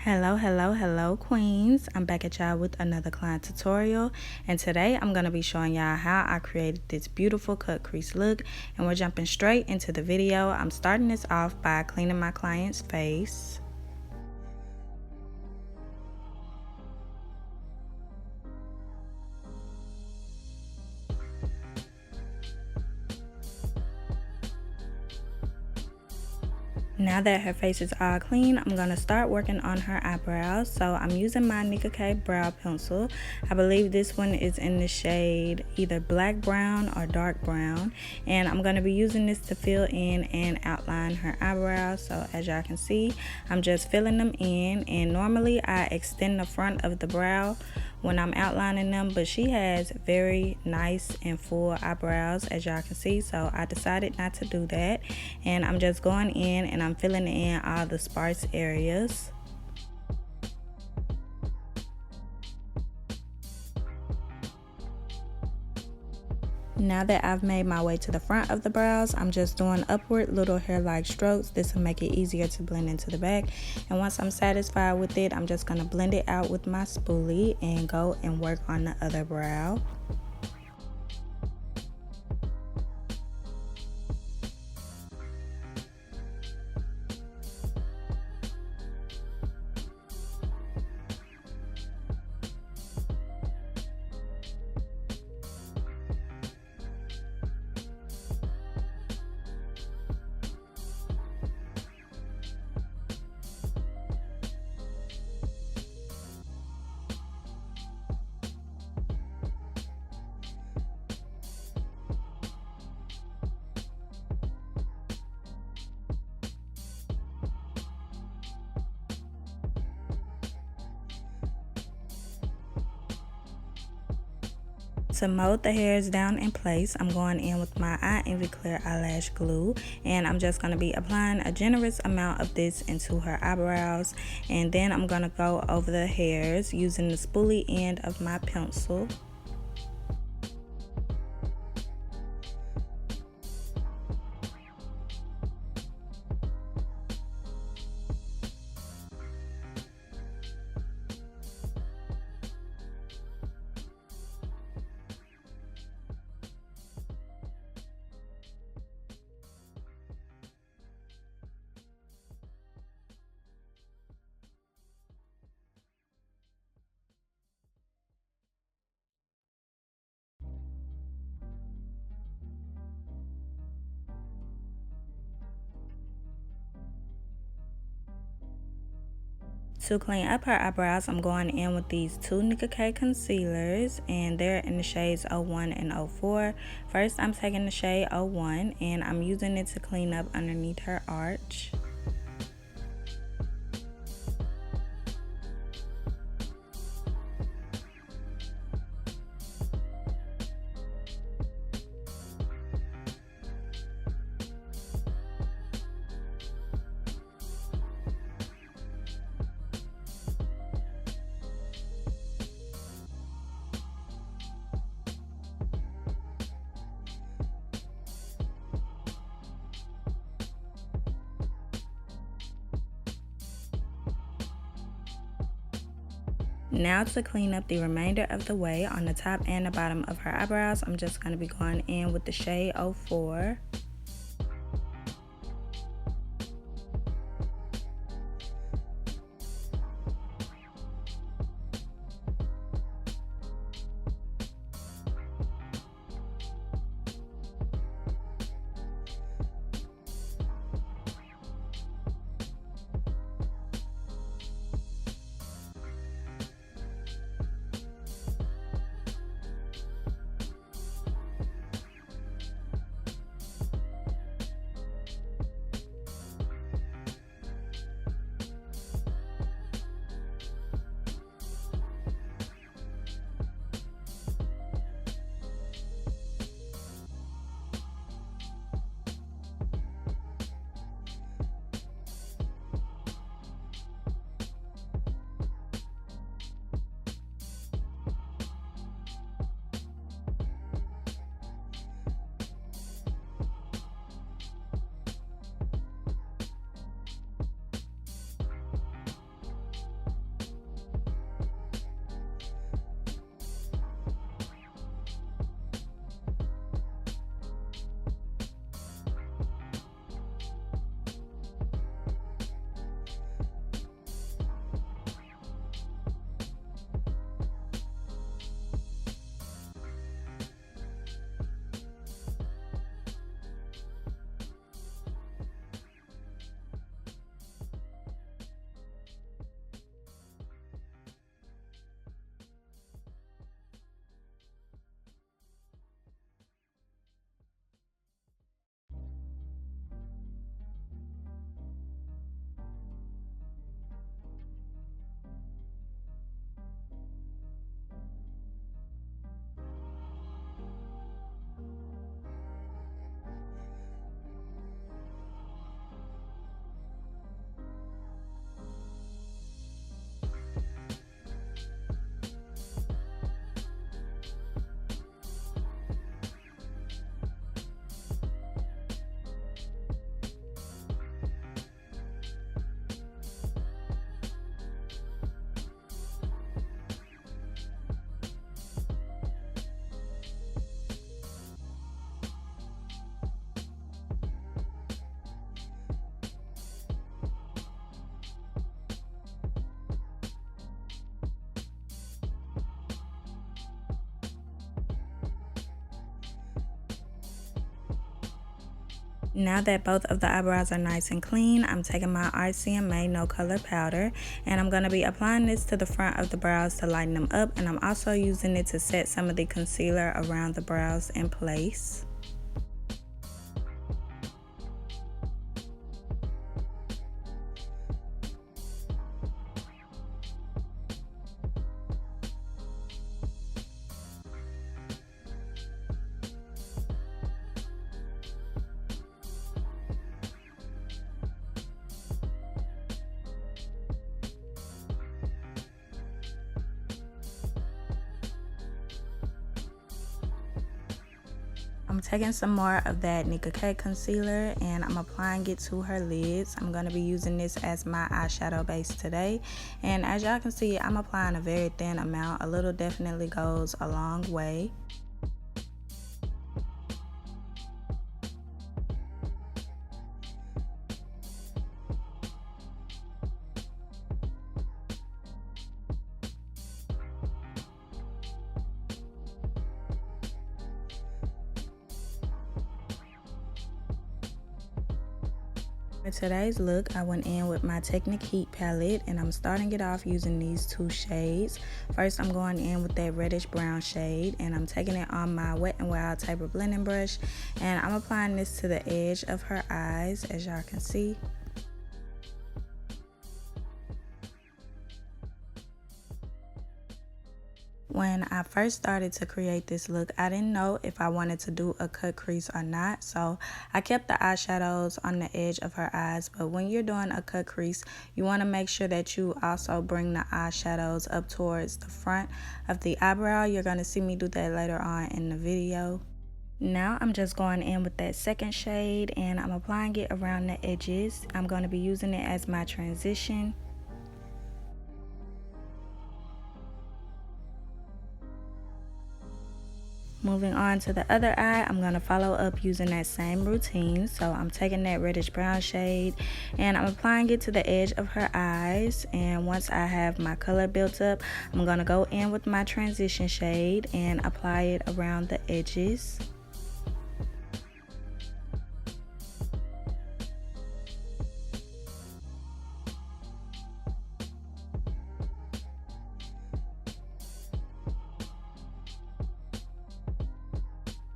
Hello queens. I'm back at y'all with another client tutorial, and today I'm going to be showing y'all how I created this beautiful cut crease look, and we're jumping straight into the video. I'm starting this off by cleaning my client's face. Now that her face is all clean, I'm going to start working on her eyebrows. So I'm using my Nicka K brow pencil. I believe this one is in the shade either black brown or dark brown. And I'm going to be using this to fill in and outline her eyebrows. So as y'all can see, I'm just filling them in. And normally I extend the front of the brow when I'm outlining them, but she has very nice and full eyebrows, as y'all can see, so I decided not to do that, and I'm just going in and I'm filling in all the sparse areas. Now that I've made my way to the front of the brows, I'm just doing upward little hair-like strokes. This will make it easier to blend into the back. And once I'm satisfied with it, I'm just going to blend it out with my spoolie and go and work on the other brow. To mold the hairs down in place, I'm going in with my I.envy clear eyelash glue, and I'm just going to be applying a generous amount of this into her eyebrows, and then I'm going to go over the hairs using the spoolie end of my pencil. To clean up her eyebrows, I'm going in with these two Nicka K concealers, and they're in the shades 01 and 04. First, I'm taking the shade 01, and I'm using it to clean up underneath her arch. Now to clean up the remainder of the way on the top and the bottom of her eyebrows, I'm just going to be going in with the shade 04. Now that both of the eyebrows are nice and clean, I'm taking my RCMA no color powder and I'm going to be applying this to the front of the brows to lighten them up, and I'm also using it to set some of the concealer around the brows in place. I'm taking some more of that Nicka K concealer and I'm applying it to her lids. I'm going to be using this as my eyeshadow base today. And as y'all can see, I'm applying a very thin amount. A little definitely goes a long way. For today's look, I went in with my Technic Heat palette and I'm starting it off using these two shades. First, I'm going in with that reddish brown shade and I'm taking it on my Wet n Wild Taper blending brush and I'm applying this to the edge of her eyes, as y'all can see. When I first started to create this look, I didn't know if I wanted to do a cut crease or not, so I kept the eyeshadows on the edge of her eyes. But when you're doing a cut crease, you want to make sure that you also bring the eyeshadows up towards the front of the eyebrow. You're going to see me do that later on in the video. Now I'm just going in with that second shade and I'm applying it around the edges. I'm going to be using it as my transition. Moving on to the other eye, I'm going to follow up using that same routine. So I'm taking that reddish brown shade and I'm applying it to the edge of her eyes. And once I have my color built up, I'm going to go in with my transition shade and apply it around the edges.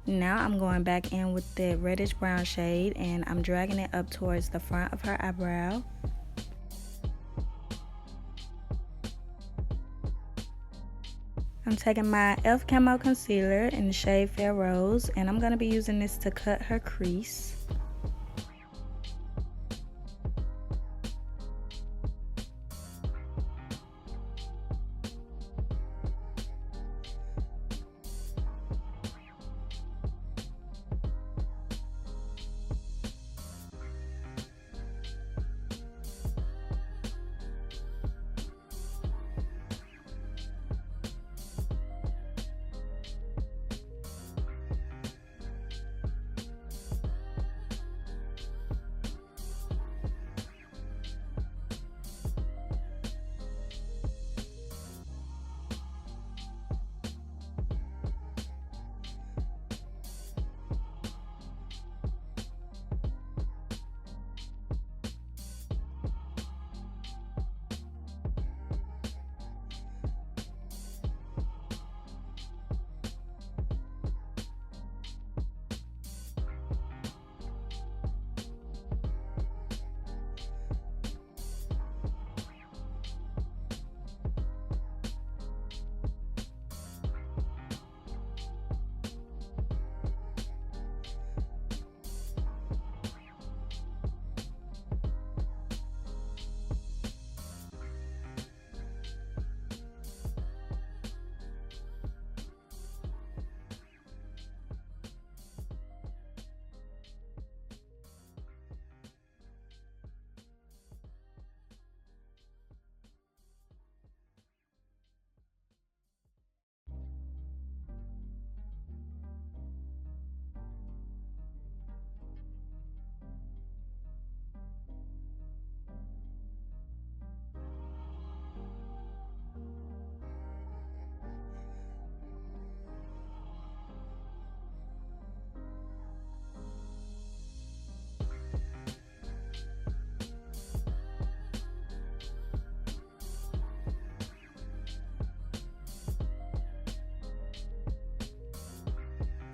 Now I'm going back in with the reddish brown shade and I'm dragging it up towards the front of her eyebrow. I'm taking my e.l.f. camo concealer in the shade Fair Rose and I'm going to be using this to cut her crease.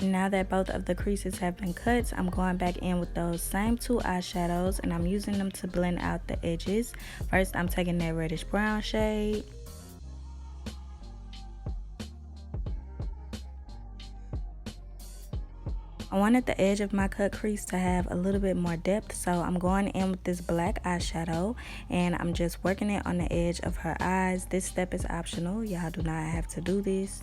Now that both of the creases have been cut, I'm going back in with those same two eyeshadows and I'm using them to blend out the edges. First, I'm taking that reddish brown shade. I wanted the edge of my cut crease to have a little bit more depth, so I'm going in with this black eyeshadow and I'm just working it on the edge of her eyes. This step is optional. Y'all do not have to do this.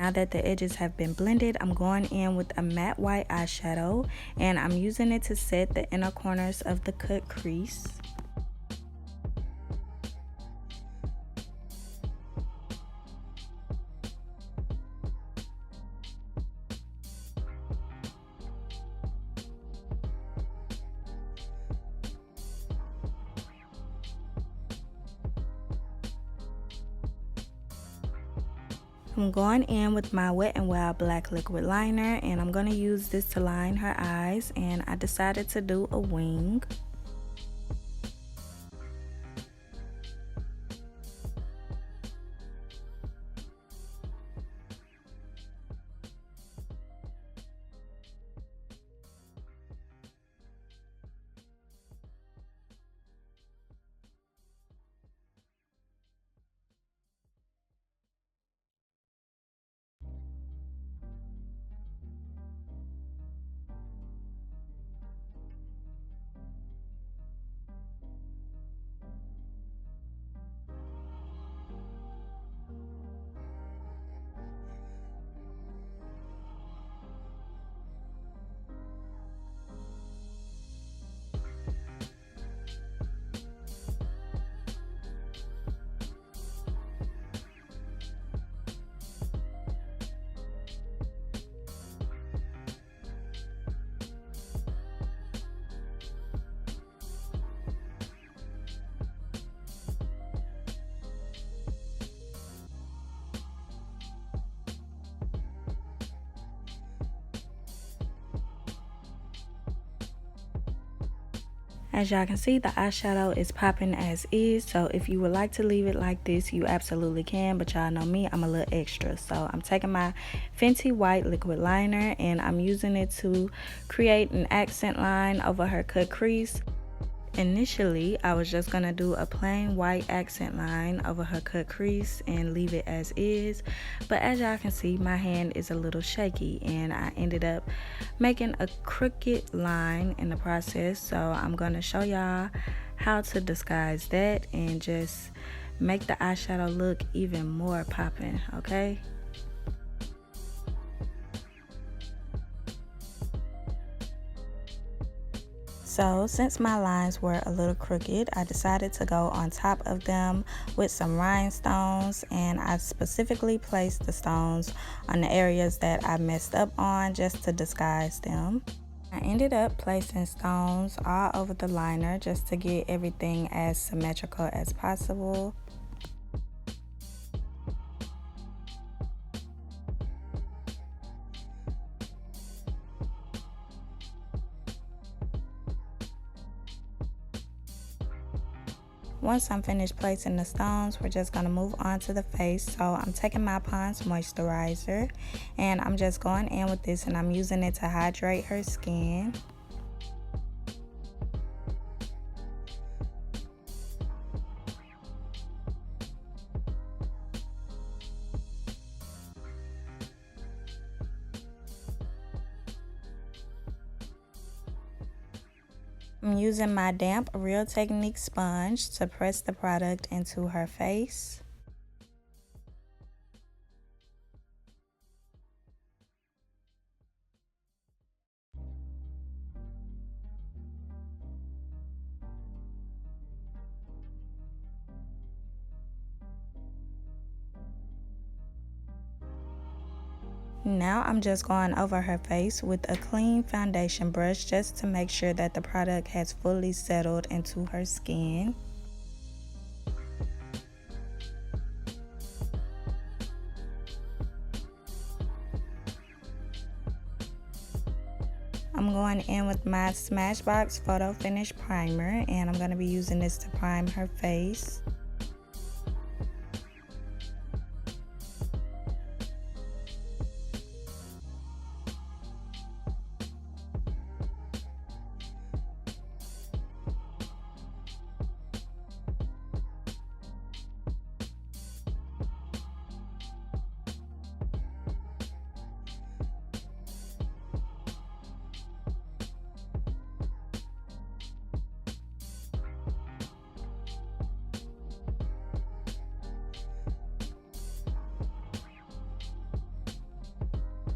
Now that the edges have been blended, I'm going in with a matte white eyeshadow and I'm using it to set the inner corners of the cut crease. I'm going in with my Wet n Wild black liquid liner and I'm going to use this to line her eyes, and I decided to do a wing. As y'all can see, the eyeshadow is popping as is, so if you would like to leave it like this, you absolutely can, but y'all know me, I'm a little extra. So I'm taking my Fenty white liquid liner and I'm using it to create an accent line over her cut crease. Initially, I was just gonna do a plain white accent line over her cut crease and leave it as is, but as y'all can see, my hand is a little shaky and I ended up making a crooked line in the process. So I'm gonna show y'all how to disguise that and just make the eyeshadow look even more popping, okay? So since my lines were a little crooked, I decided to go on top of them with some rhinestones, and I specifically placed the stones on the areas that I messed up on just to disguise them. I ended up placing stones all over the liner just to get everything as symmetrical as possible. Once I'm finished placing the stones, we're just going to move on to the face. So I'm taking my Pond's moisturizer and I'm just going in with this and I'm using it to hydrate her skin. I'm using my damp Real Technique sponge to press the product into her face. Now I'm just going over her face with a clean foundation brush just to make sure that the product has fully settled into her skin. I'm going in with my Smashbox Photo Finish Primer, and I'm going to be using this to prime her face.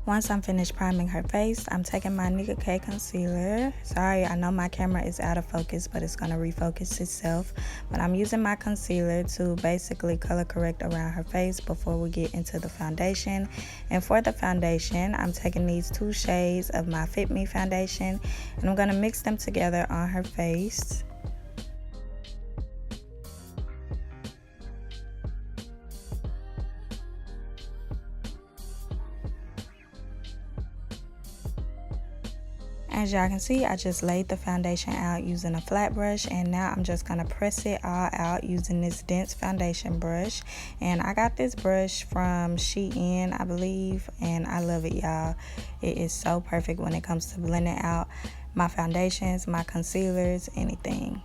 Once I'm finished priming her face, I'm taking my Nicka K concealer. Sorry, I know my camera is out of focus, but it's gonna refocus itself. But I'm using my concealer to basically color correct around her face before we get into the foundation. And for the foundation, I'm taking these 2 shades of my Fit Me foundation, and I'm gonna mix them together on her face. As y'all can see, I just laid the foundation out using a flat brush, and now I'm just going to press it all out using this dense foundation brush. And I got this brush from Shein, I believe, and I love it, y'all. It is so perfect when it comes to blending out my foundations, my concealers, anything.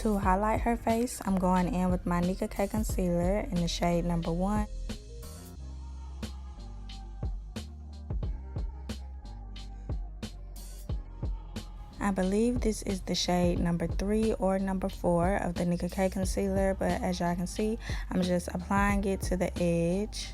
To highlight her face, I'm going in with my Nicka K concealer in the shade number 1. I believe this is the shade number 3 or number 4 of the Nicka K concealer, but as y'all can see, I'm just applying it to the edge.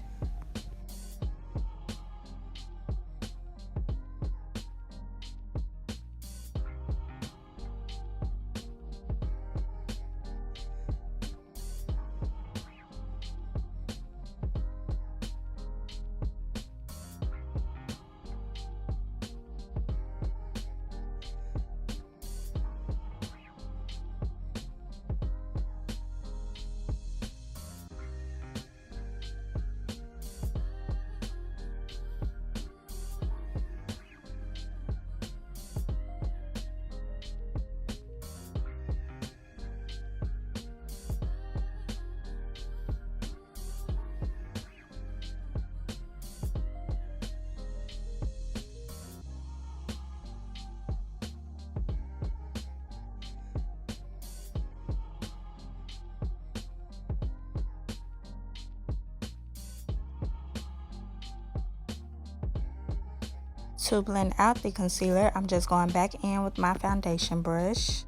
To blend out the concealer, I'm just going back in with my foundation brush.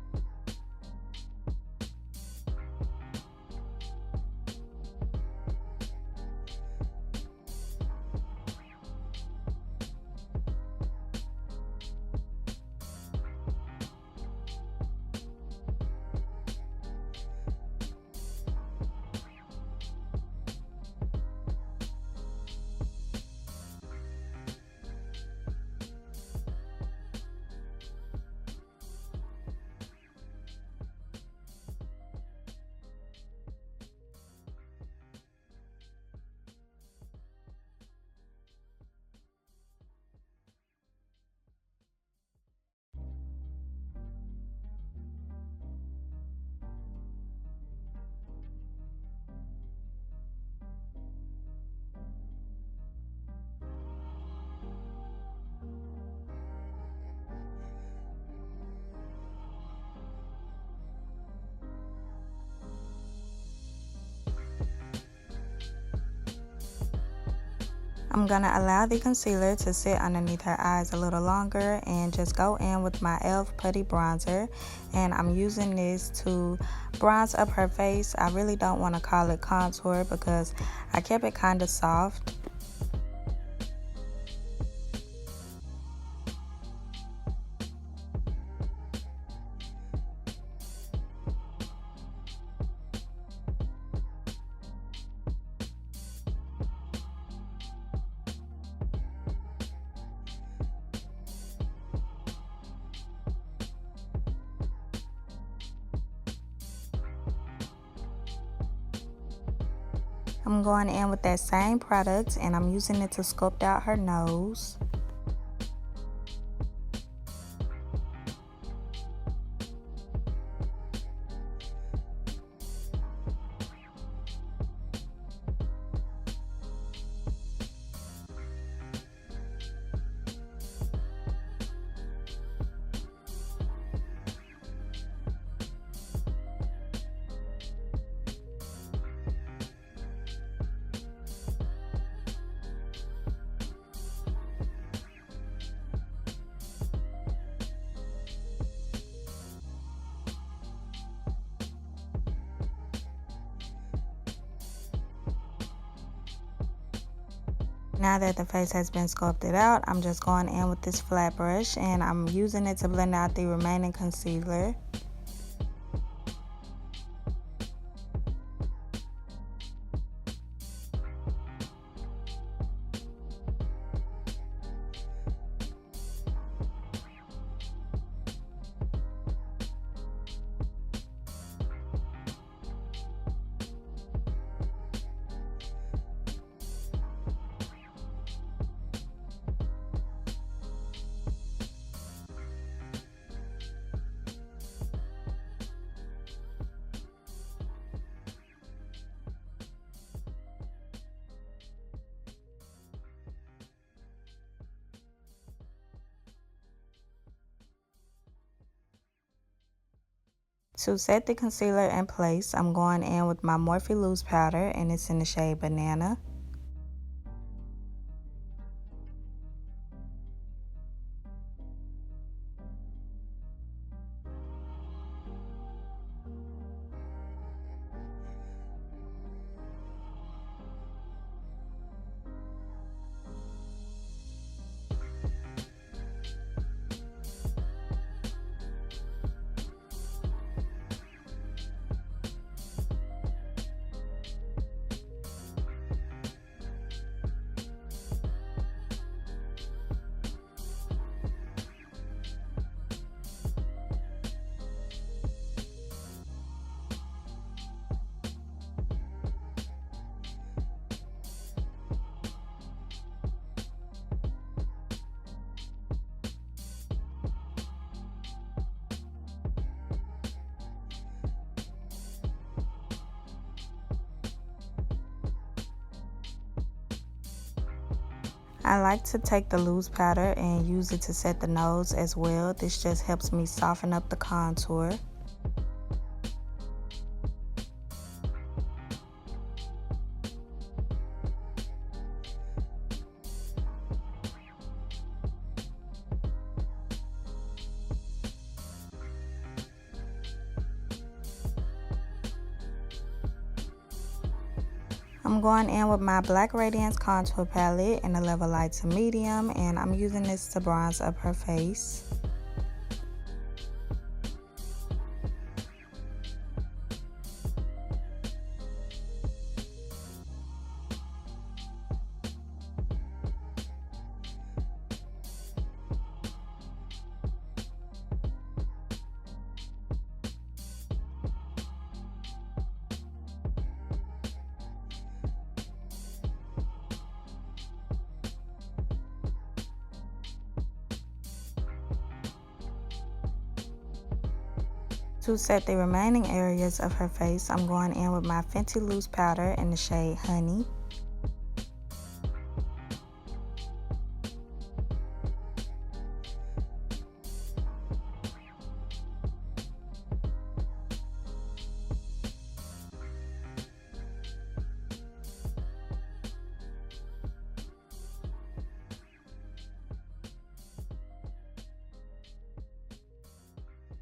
I'm gonna allow the concealer to sit underneath her eyes a little longer and just go in with my e.l.f. putty bronzer, and I'm using this to bronze up her face. I really don't want to call it contour because I kept it kind of soft. I'm going in with that same product and I'm using it to sculpt out her nose. Now that the face has been sculpted out, I'm just going in with this flat brush and I'm using it to blend out the remaining concealer. To set the concealer in place, I'm going in with my Morphe loose powder and it's in the shade Banana. I like to take the loose powder and use it to set the nose as well. This just helps me soften up the contour. I'm going in with my Black Radiance contour palette in a level light to medium, and I'm using this to bronze up her face. To set the remaining areas of her face, I'm going in with my Fenty loose powder in the shade Honey.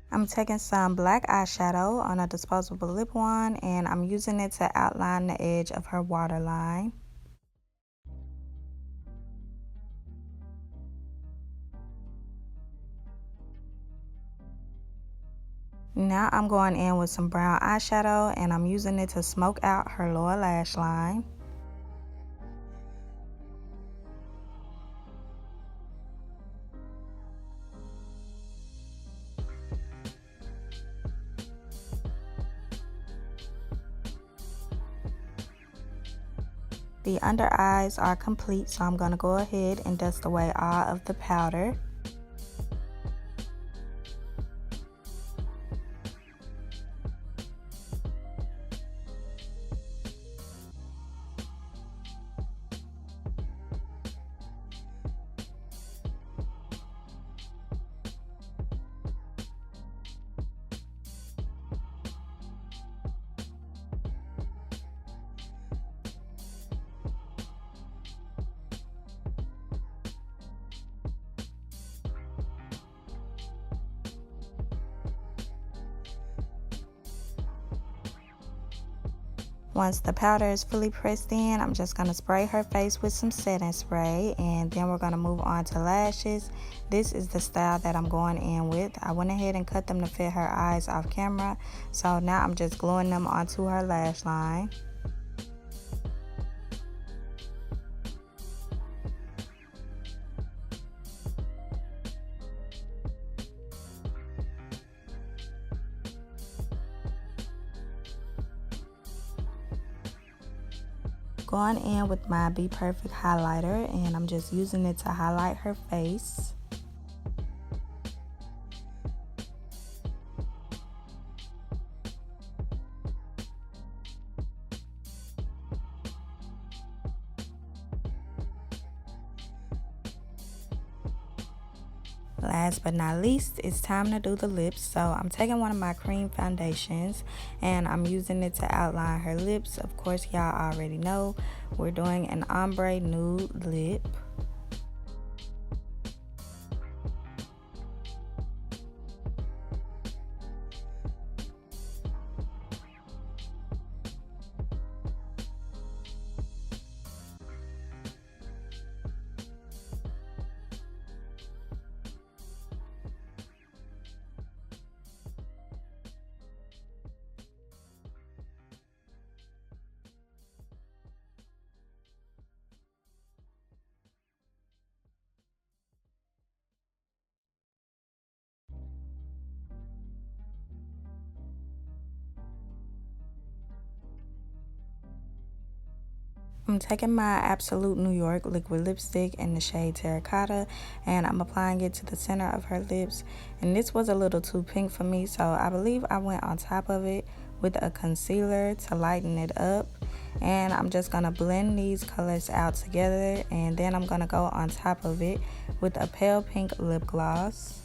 I'm taking some black eyeshadow on a disposable lip wand, and I'm using it to outline the edge of her waterline. Now I'm going in with some brown eyeshadow, and I'm using it to smoke out her lower lash line. The under eyes are complete, so I'm going to go ahead and dust away all of the powder. Once the powder is fully pressed in, I'm just going to spray her face with some setting spray, and then we're going to move on to lashes. This is the style that I'm going in with. I went ahead and cut them to fit her eyes off camera, so now I'm just gluing them onto her lash line. Going in with my Be Perfect highlighter, and I'm just using it to highlight her face. Last but not least, it's time to do the lips. So I'm taking one of my cream foundations, and I'm using it to outline her lips. Of course, y'all already know we're doing an ombre nude lip. I'm taking my Absolute New York liquid lipstick in the shade Terrecotta, and I'm applying it to the center of her lips. And this was a little too pink for me, so I believe I went on top of it with a concealer to lighten it up. And I'm just going to blend these colors out together, and then I'm going to go on top of it with a pale pink lip gloss.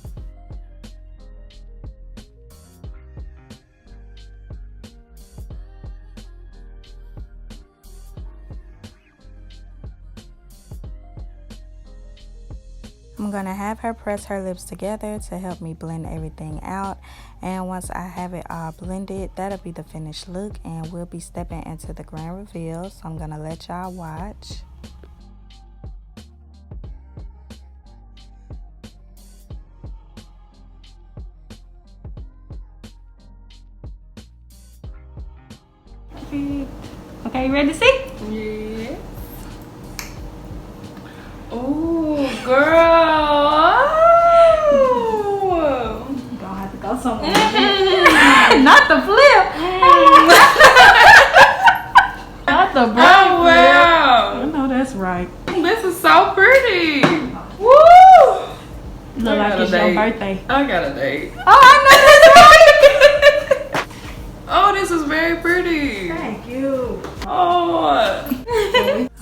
I'm going to have her press her lips together to help me blend everything out. And once I have it all blended, that'll be the finished look, and we'll be stepping into the grand reveal. So I'm going to let y'all watch. Okay, you ready to see? Yeah. Oh, girl. Oh. You're gonna have to go somewhere. Not the flip. Not the bright Oh, wow. flip. I know that's right. This is so pretty. Woo! Look like it's your birthday. I got a date. Oh, I know that's right. Oh, this is very pretty. Thank you. Oh.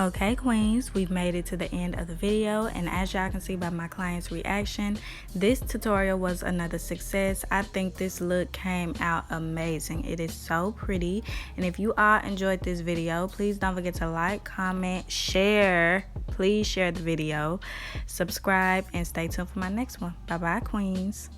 Okay, queens, we've made it to the end of the video, and as y'all can see by my client's reaction, this tutorial was another success. I think this look came out amazing. It is so pretty, and if you all enjoyed this video, please don't forget to like, comment, share. Please share the video, subscribe, and stay tuned for my next one. Bye bye, queens.